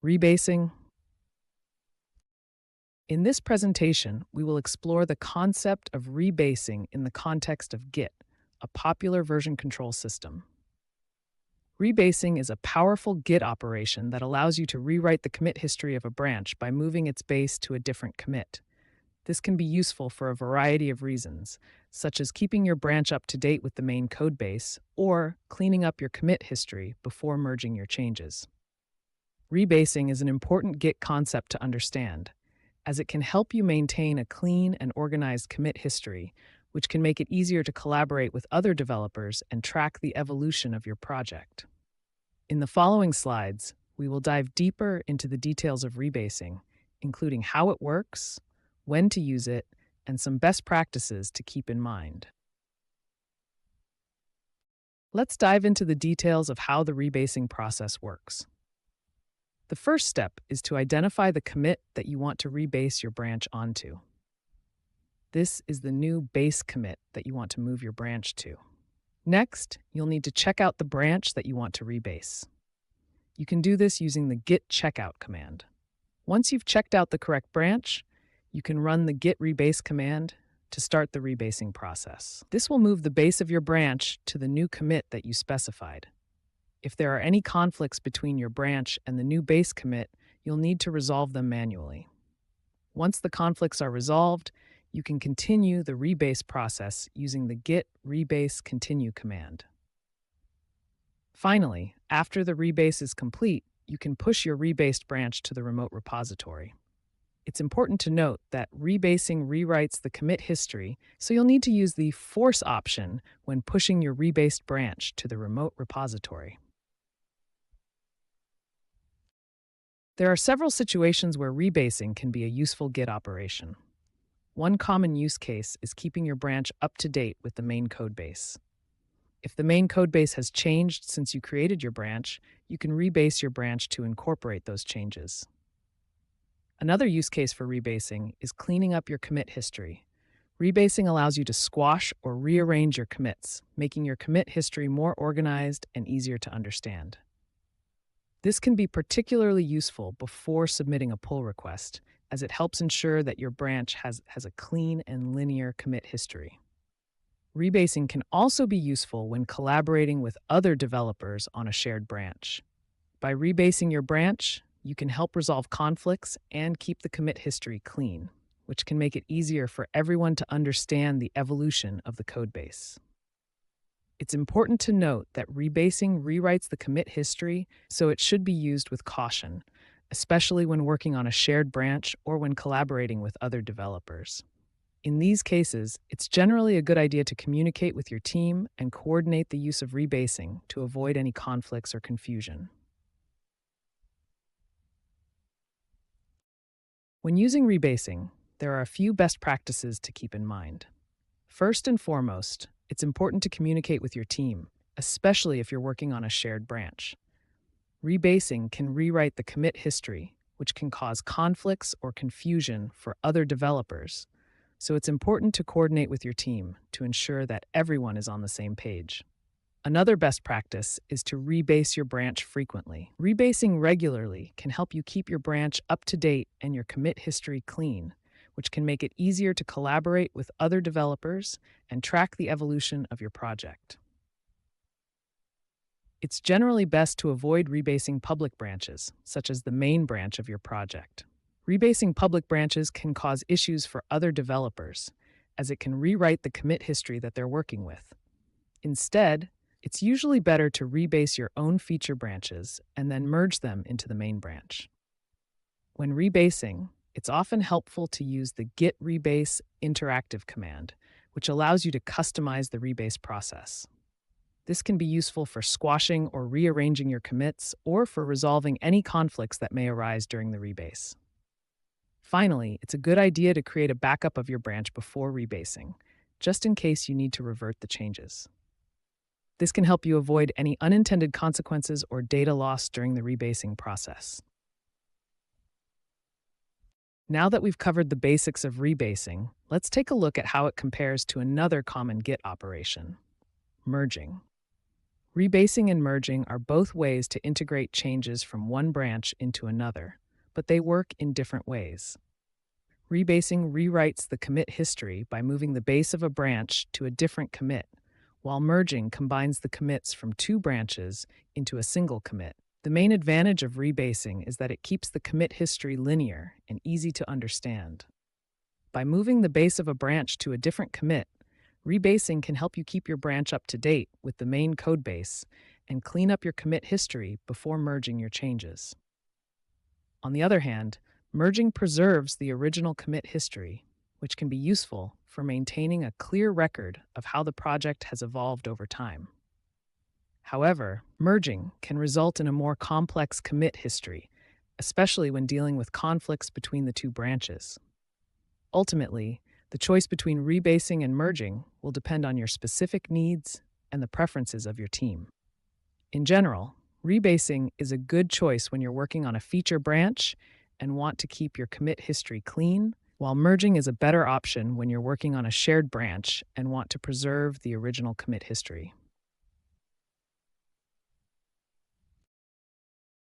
Rebasing. In this presentation, we will explore the concept of rebasing in the context of Git, a popular version control system. Rebasing is a powerful Git operation that allows you to rewrite the commit history of a branch by moving its base to a different commit. This can be useful for a variety of reasons, such as keeping your branch up to date with the main codebase or cleaning up your commit history before merging your changes. Rebasing is an important Git concept to understand, as it can help you maintain a clean and organized commit history, which can make it easier to collaborate with other developers and track the evolution of your project. In the following slides, we will dive deeper into the details of rebasing, including how it works, when to use it, and some best practices to keep in mind. Let's dive into the details of how the rebasing process works. The first step is to identify the commit that you want to rebase your branch onto. This is the new base commit that you want to move your branch to. Next, you'll need to check out the branch that you want to rebase. You can do this using the git checkout command. Once you've checked out the correct branch, you can run the git rebase command to start the rebasing process. This will move the base of your branch to the new commit that you specified. If there are any conflicts between your branch and the new base commit, you'll need to resolve them manually. Once the conflicts are resolved, you can continue the rebase process using the git rebase continue command. Finally, after the rebase is complete, you can push your rebased branch to the remote repository. It's important to note that rebasing rewrites the commit history, so you'll need to use the force option when pushing your rebased branch to the remote repository. There are several situations where rebasing can be a useful Git operation. One common use case is keeping your branch up to date with the main codebase. If the main codebase has changed since you created your branch, you can rebase your branch to incorporate those changes. Another use case for rebasing is cleaning up your commit history. Rebasing allows you to squash or rearrange your commits, making your commit history more organized and easier to understand. This can be particularly useful before submitting a pull request, as it helps ensure that your branch has a clean and linear commit history. Rebasing can also be useful when collaborating with other developers on a shared branch. By rebasing your branch, you can help resolve conflicts and keep the commit history clean, which can make it easier for everyone to understand the evolution of the codebase. It's important to note that rebasing rewrites the commit history, so it should be used with caution, especially when working on a shared branch or when collaborating with other developers. In these cases, it's generally a good idea to communicate with your team and coordinate the use of rebasing to avoid any conflicts or confusion. When using rebasing, there are a few best practices to keep in mind. First and foremost, it's important to communicate with your team, especially if you're working on a shared branch. Rebasing can rewrite the commit history, which can cause conflicts or confusion for other developers, so it's important to coordinate with your team to ensure that everyone is on the same page. Another best practice is to rebase your branch frequently. Rebasing regularly can help you keep your branch up to date and your commit history clean, which can make it easier to collaborate with other developers and track the evolution of your project. It's generally best to avoid rebasing public branches, such as the main branch of your project. Rebasing public branches can cause issues for other developers, as it can rewrite the commit history that they're working with. Instead, it's usually better to rebase your own feature branches and then merge them into the main branch. When rebasing, it's often helpful to use the git rebase interactive command, which allows you to customize the rebase process. This can be useful for squashing or rearranging your commits or for resolving any conflicts that may arise during the rebase. Finally, it's a good idea to create a backup of your branch before rebasing, just in case you need to revert the changes. This can help you avoid any unintended consequences or data loss during the rebasing process. Now that we've covered the basics of rebasing, let's take a look at how it compares to another common Git operation, merging. Rebasing and merging are both ways to integrate changes from one branch into another, but they work in different ways. Rebasing rewrites the commit history by moving the base of a branch to a different commit, while merging combines the commits from two branches into a single commit. The main advantage of rebasing is that it keeps the commit history linear and easy to understand. By moving the base of a branch to a different commit, rebasing can help you keep your branch up to date with the main codebase and clean up your commit history before merging your changes. On the other hand, merging preserves the original commit history, which can be useful for maintaining a clear record of how the project has evolved over time. However, merging can result in a more complex commit history, especially when dealing with conflicts between the two branches. Ultimately, the choice between rebasing and merging will depend on your specific needs and the preferences of your team. In general, rebasing is a good choice when you're working on a feature branch and want to keep your commit history clean, while merging is a better option when you're working on a shared branch and want to preserve the original commit history.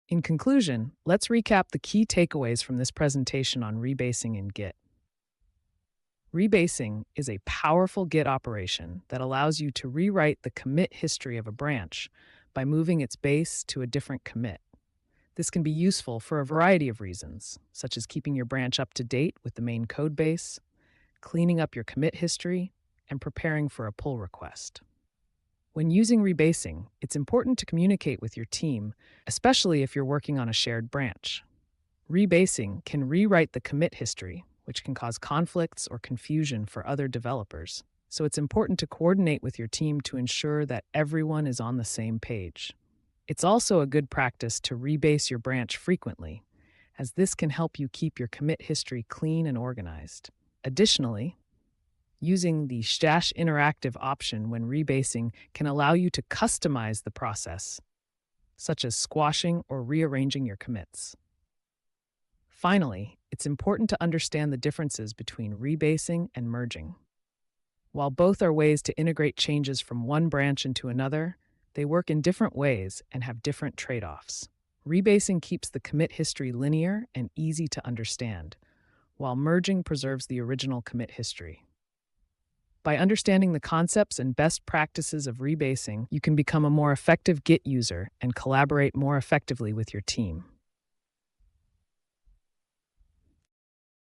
In conclusion, let's recap the key takeaways from this presentation on rebasing in Git. Rebasing is a powerful Git operation that allows you to rewrite the commit history of a branch by moving its base to a different commit. This can be useful for a variety of reasons, such as keeping your branch up to date with the main codebase, cleaning up your commit history, and preparing for a pull request. When using rebasing, it's important to communicate with your team, especially if you're working on a shared branch. Rebasing can rewrite the commit history, which can cause conflicts or confusion for other developers, so it's important to coordinate with your team to ensure that everyone is on the same page. It's also a good practice to rebase your branch frequently, as this can help you keep your commit history clean and organized. Additionally, using the Stash Interactive option when rebasing can allow you to customize the process, such as squashing or rearranging your commits. Finally, it's important to understand the differences between rebasing and merging. While both are ways to integrate changes from one branch into another, they work in different ways and have different trade-offs. Rebasing keeps the commit history linear and easy to understand, while merging preserves the original commit history. By understanding the concepts and best practices of rebasing, you can become a more effective Git user and collaborate more effectively with your team.